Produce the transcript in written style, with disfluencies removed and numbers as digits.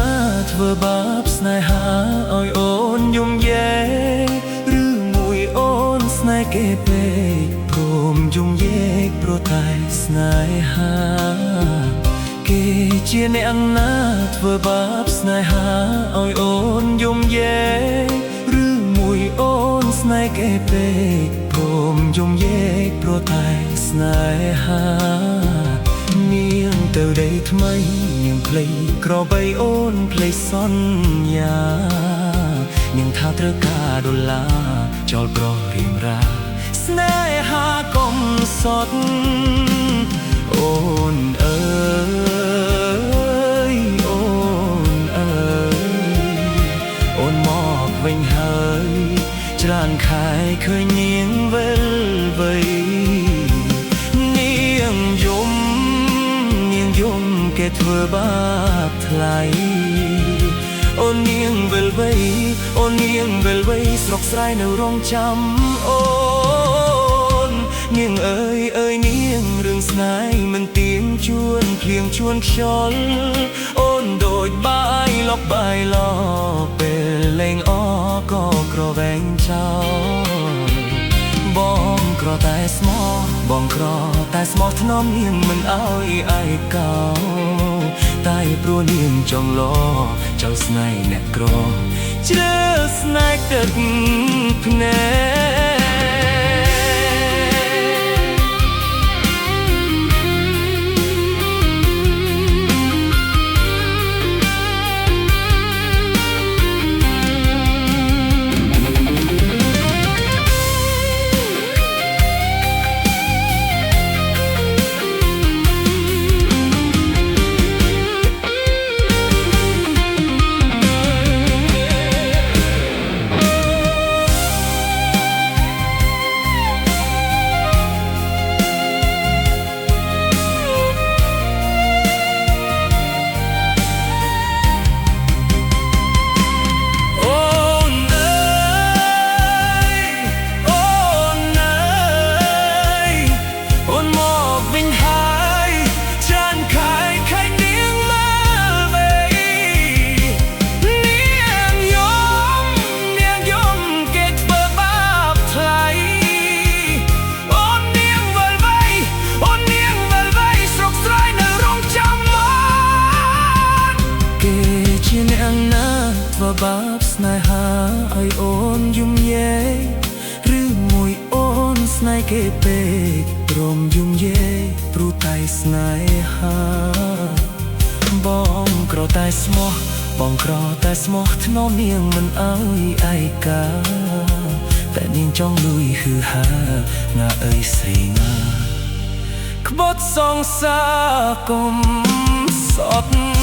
ណាធ្វើបាបស្នេហាឲ្យអូនយំយេឬមួយអូនស្នេហ៍គេពេកព្រមយំយេព្រោះតែស្នេហាគេជាអ្នកណាធ្វើបាបស្នេហាឲ្យអូនយំយេឬមួយអូនស្នេហ៍គេពេកព្រមយំយេព្រោះតែស្នេហានាងទៅដីថ្មីនាងភ្លេចក្របីអូនភ្លេចសន្យានាងថាត្រូវការដុល្លារចោលប្ររៀងរាស្នេហាកុំសត់អូនអើយអូនអើយអូនមកវិញហើយច្រើនខែឃើញនាងវិលវ័យនាងយំគេធ្វើបាបថ្លៃអូននាងវិលវ័យអូននាងវិលវ័យស្រុកស្រែនៅរងចាំអូននាងអើយនាងរឿងស្នេហ៍មិនទៀងជួនភ្លៀងជួនខ្យល់អូនដូចបាយលក់បាយលក់ពេលលេងអក៏ក្រវែងចោលបងក្រតែស្មោះបងក្រតែស្មោះថ្នមនាងមិនអោយឯកោតែព្រោះនាងចង់លចង់ស្នេហ៍អ្នកក្រជ្រើស្នេហ៍ទឹកភ្នែកបាបស្នេហាឲ្យអូនយំយេឬមួយអូនស្នេហ៍គេពេកព្រមយំយេព្រោះតែស្នេហាបងក្រតែស្មោះបងក្រតែស្មោះថ្នមនាងមិនអោយឯកាតែនាងចង់លួយហឺហាណាអើយស្រីណាក្បត់សងសាកុំសត់